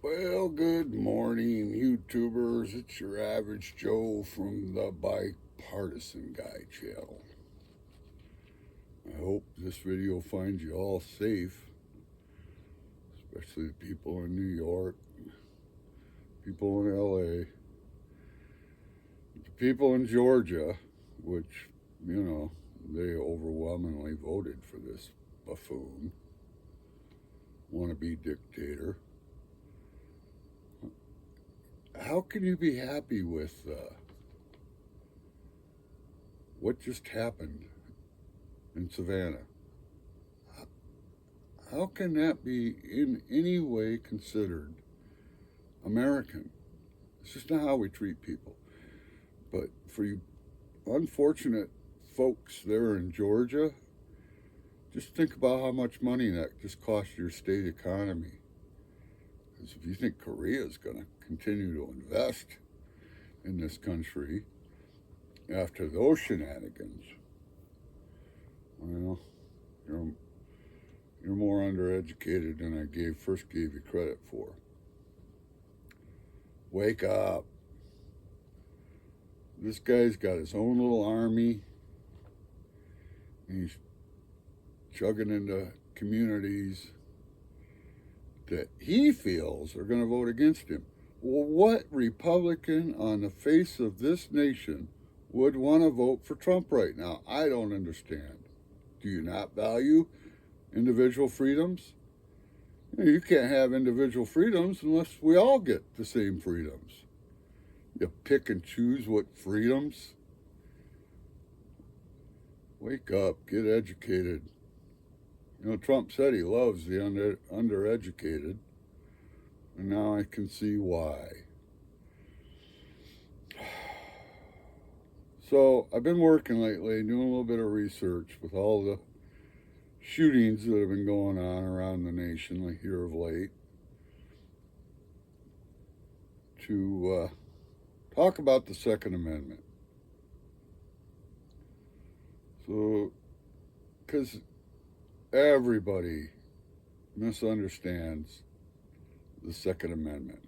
Well, good morning, YouTubers. It's your average Joe from the Bipartisan Guy channel. I hope this video finds you all safe, especially the people in New York, people in LA, the people in Georgia, which, they overwhelmingly voted for this buffoon, wannabe dictator. How can you be happy with what just happened in Savannah? How can that be in any way considered American? It's just not how we treat people. But for you unfortunate folks there in Georgia, just think about how much money that just cost your state economy. Because if you think Korea is going to continue to invest in this country after those shenanigans, well, you're more undereducated than I first gave you credit for. Wake up. This guy's got his own little army. He's chugging into communities that he feels are going to vote against him. Well, what Republican on the face of this nation would want to vote for Trump right now? I don't understand. Do you not value individual freedoms? You can't have individual freedoms unless we all get the same freedoms. You pick and choose what freedoms. Wake up, get educated. Trump said he loves the undereducated, and now I can see why. So I've been working lately, doing a little bit of research with all the shootings that have been going on around the nation here of late, to talk about the Second Amendment. So, because everybody misunderstands the Second Amendment.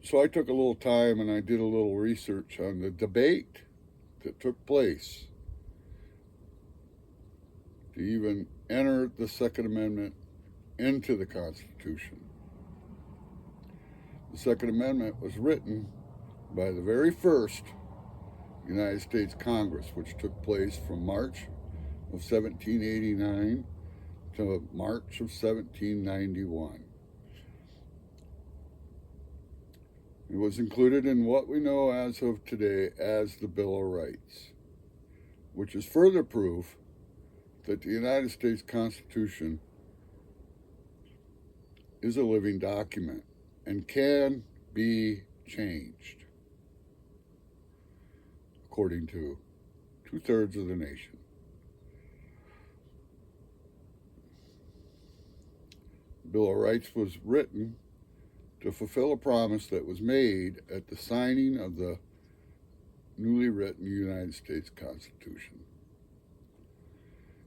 So I took a little time and I did a little research on the debate that took place to even enter the Second Amendment into the Constitution. The Second Amendment was written by the very first United States Congress, which took place from March of 1789 to March of 1791. It was included in what we know as of today as the Bill of Rights, which is further proof that the United States Constitution is a living document and can be changed, according to 2/3 of the nation. The Bill of Rights was written to fulfill a promise that was made at the signing of the newly written United States Constitution.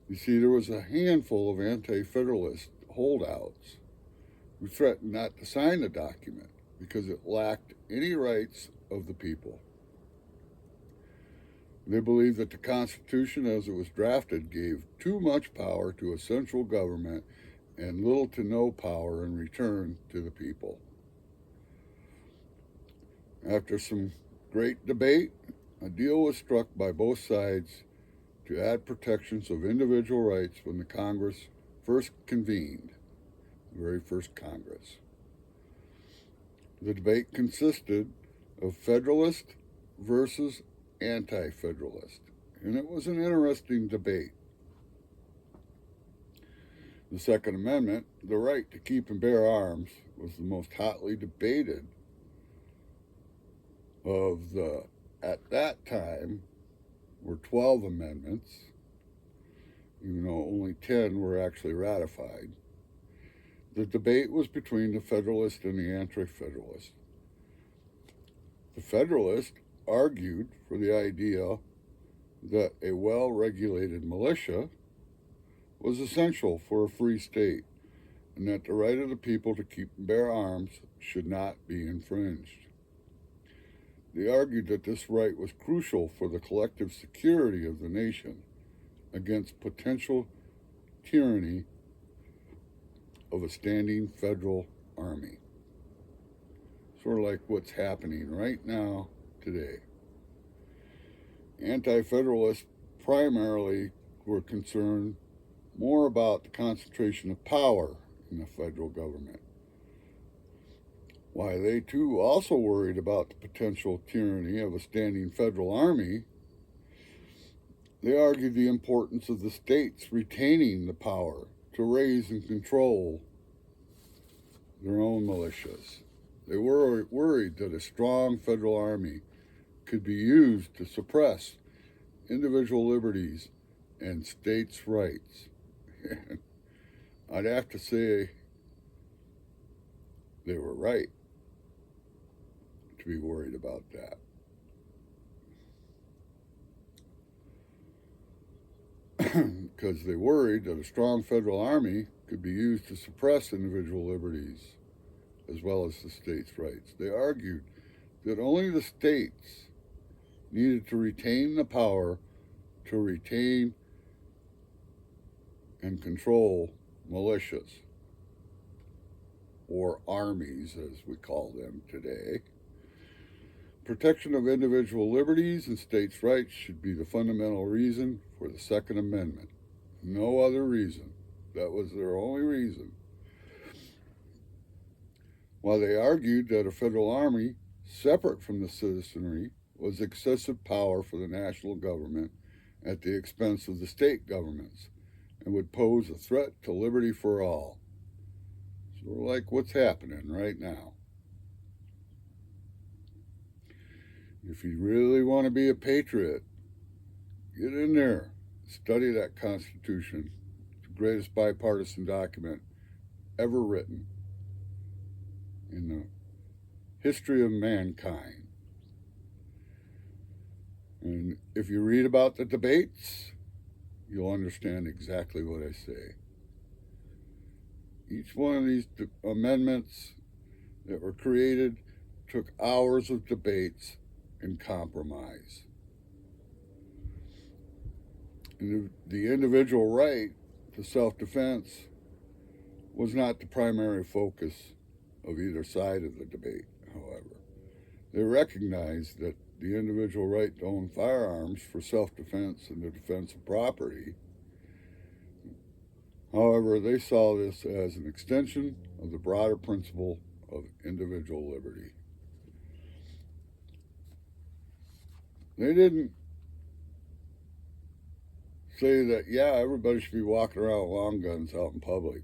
You see, there was a handful of anti-federalist holdouts who threatened not to sign the document because it lacked any rights of the people. They believed that the Constitution, as it was drafted, gave too much power to a central government and little to no power in return to the people. After some great debate, a deal was struck by both sides to add protections of individual rights when the Congress first convened, the very first Congress. The debate consisted of Federalist versus anti-Federalist, and it was an interesting debate. The Second Amendment, the right to keep and bear arms, was the most hotly debated of the, at that time, were 12 amendments, even though only 10 were actually ratified. The debate was between the Federalist and the anti-Federalist. The Federalist argued for the idea that a well-regulated militia was essential for a free state, and that the right of the people to keep and bear arms should not be infringed. They argued that this right was crucial for the collective security of the nation against potential tyranny of a standing federal army. Sort of like what's happening right now today. Anti-federalists primarily were concerned more about the concentration of power in the federal government. While they too also worried about the potential tyranny of a standing federal army, they argued the importance of the states retaining the power to raise and control their own militias. They were worried that a strong federal army could be used to suppress individual liberties and states' rights. I'd have to say they were right to be worried about that. Because they worried that a strong federal army could be used to suppress individual liberties as well as the states' rights. They argued that only the states needed to retain the power to retain and control militias, or armies as we call them today. Protection of individual liberties and states' rights should be the fundamental reason for the Second Amendment. No other reason. That was their only reason. While they argued that a federal army, separate from the citizenry, was excessive power for the national government at the expense of the state governments and would pose a threat to liberty for all. Sort of like what's happening right now. If you really want to be a patriot, get in there, study that Constitution. It's the greatest bipartisan document ever written in the history of mankind. And if you read about the debates, you'll understand exactly what I say. Each one of these amendments that were created took hours of debates and compromise. And the individual right to self-defense was not the primary focus of either side of the debate, however. They recognized that the individual right to own firearms for self-defense and the defense of property. However, they saw this as an extension of the broader principle of individual liberty. They didn't say that, yeah, everybody should be walking around with long guns out in public.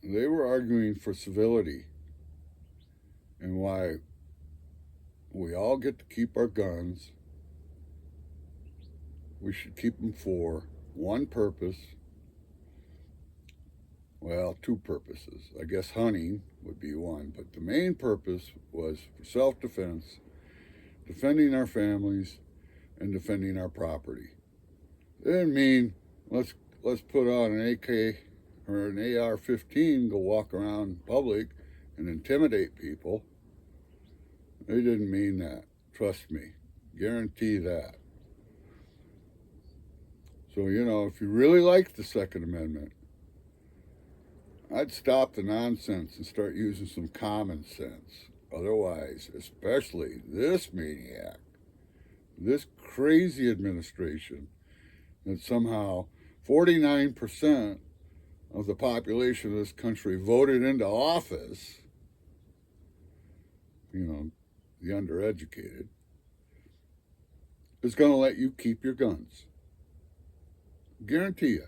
They were arguing for civility and why we all get to keep our guns. We should keep them for one purpose. Well, two purposes. I guess hunting would be one, but the main purpose was for self-defense, defending our families, and defending our property. It didn't mean let's put on an AK or an AR-15, go walk around in public and intimidate people. They didn't mean that. Trust me. Guarantee that. So, if you really like the Second Amendment, I'd stop the nonsense and start using some common sense. Otherwise, especially this maniac, this crazy administration that somehow 49% of the population of this country voted into office, the undereducated, is going to let you keep your guns. Guarantee you.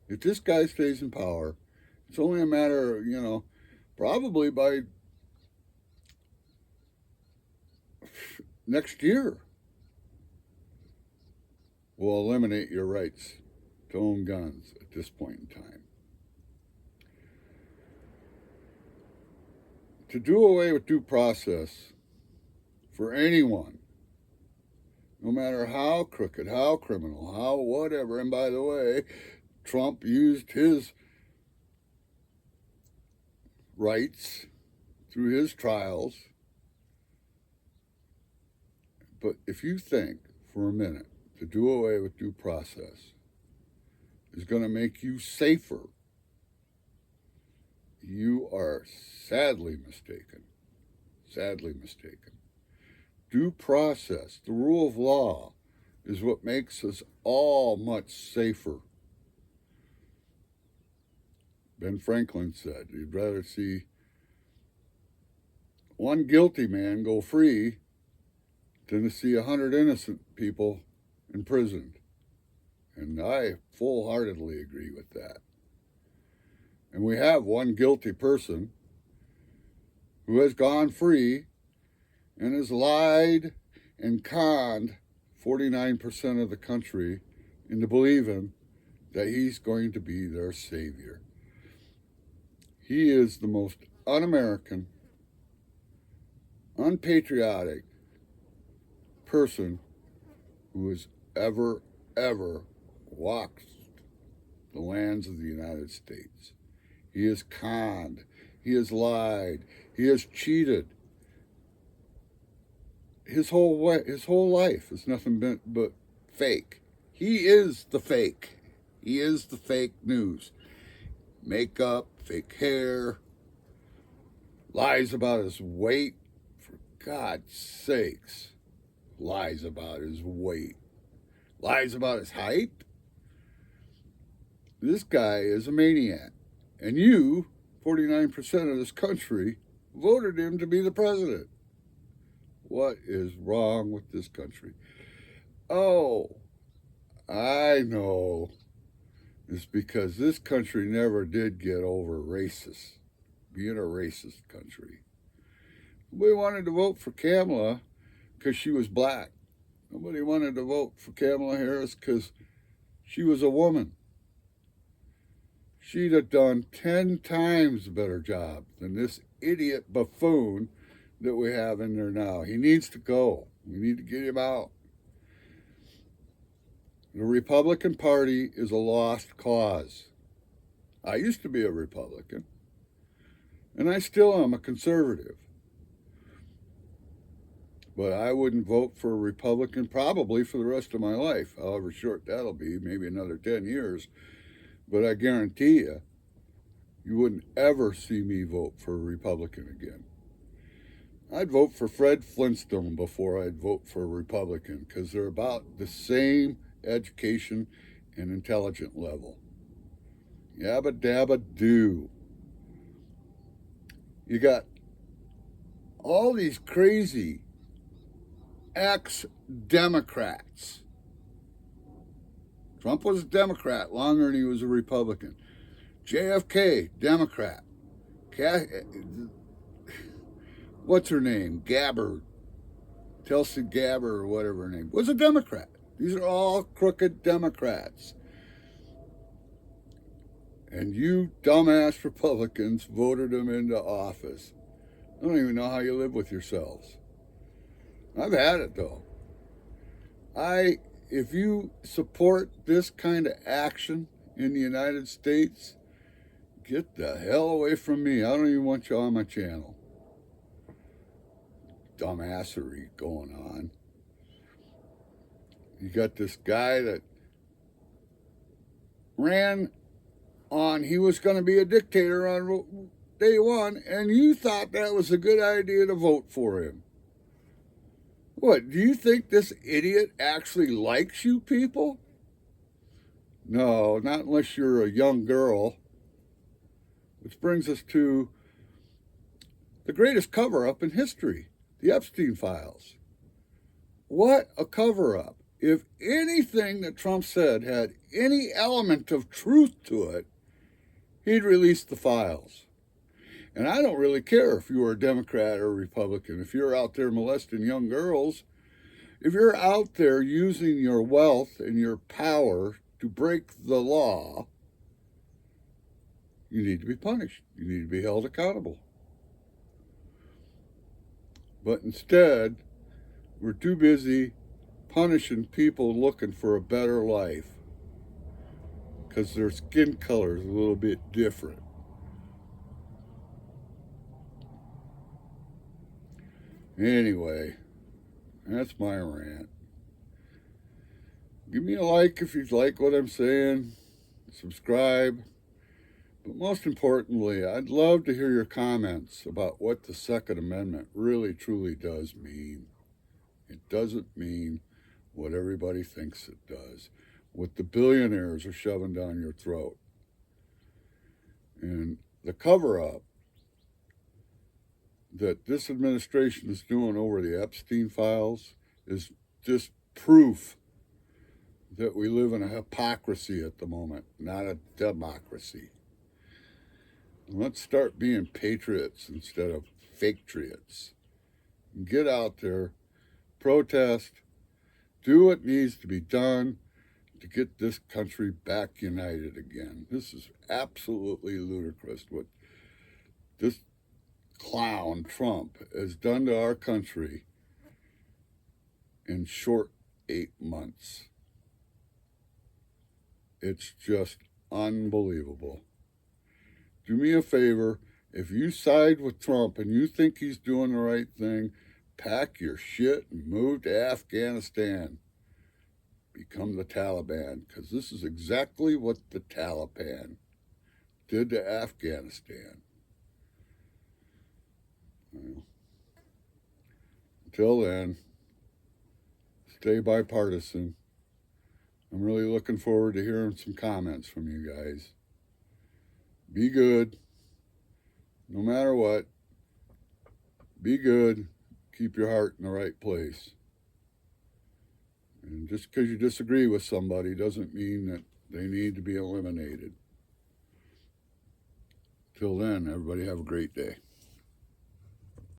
If this guy stays in power, it's only a matter of, probably by next year, we'll eliminate your rights to own guns at this point in time. To do away with due process for anyone, no matter how crooked, how criminal, how whatever. And by the way, Trump used his rights through his trials. But if you think for a minute to do away with due process is going to make you safer, you are sadly mistaken. Sadly mistaken. Due process, the rule of law, is what makes us all much safer. Ben Franklin said he'd rather see one guilty man go free than to see 100 innocent people imprisoned. And I full-heartedly agree with that. And we have one guilty person who has gone free and has lied and conned 49% of the country into believing that he's going to be their savior. He is the most un-American, unpatriotic person who has ever walked the lands of the United States. He has conned, he has lied, he has cheated. His whole life is nothing but fake. He is the fake. He is the fake news. Makeup, fake hair, lies about his weight. For God's sakes, lies about his weight. Lies about his height. This guy is a maniac. And you, 49% of this country, voted him to be the president. What is wrong with this country? Oh, I know. It's because this country never did get over racist, being a racist country. Nobody wanted to vote for Kamala because she was black. Nobody wanted to vote for Kamala Harris because she was a woman. She'd have done 10 times a better job than this idiot buffoon that we have in there now. He needs to go. We need to get him out. The Republican Party is a lost cause. I used to be a Republican, and I still am a conservative. But I wouldn't vote for a Republican probably for the rest of my life, however short that'll be, maybe another 10 years. But I guarantee you, you wouldn't ever see me vote for a Republican again. I'd vote for Fred Flintstone before I'd vote for a Republican because they're about the same education and intelligent level. Yabba dabba do. You got all these crazy ex-Democrats. Trump was a Democrat longer than he was a Republican. JFK, Democrat. What's her name? Gabbard. Tulsi Gabbard or whatever her name was a Democrat. These are all crooked Democrats. And you dumbass Republicans voted them into office. I don't even know how you live with yourselves. I've had it though. If you support this kind of action in the United States, get the hell away from me. I don't even want you on my channel. Dumbassery going on. You got this guy that ran on, he was going to be a dictator on day one, and you thought that was a good idea to vote for him. What, do you think this idiot actually likes you people? No, not unless you're a young girl. Which brings us to the greatest cover-up in history, the Epstein files. What a cover-up. If anything that Trump said had any element of truth to it, he'd release the files. And I don't really care if you are a Democrat or a Republican. If you're out there molesting young girls, if you're out there using your wealth and your power to break the law, you need to be punished. You need to be held accountable. But instead, we're too busy punishing people looking for a better life because their skin color is a little bit different. Anyway, that's my rant. Give me a like if you like what I'm saying. Subscribe. But most importantly, I'd love to hear your comments about what the Second Amendment really truly does mean. It doesn't mean what everybody thinks it does, what the billionaires are shoving down your throat. And the cover-up that this administration is doing over the Epstein files is just proof that we live in a hypocrisy at the moment, not a democracy. And let's start being patriots instead of fake triots. Get out there, protest, do what needs to be done to get this country back united again. This is absolutely ludicrous what this clown Trump has done to our country in short 8 months. It's just unbelievable. Do me a favor, if you side with Trump and you think he's doing the right thing, pack your shit and move to Afghanistan. Become the Taliban, because this is exactly what the Taliban did to Afghanistan. Well, until then, stay bipartisan. I'm really looking forward to hearing some comments from you guys. Be good. No matter what, be good. Keep your heart in the right place. And just because you disagree with somebody doesn't mean that they need to be eliminated. Till then, everybody have a great day.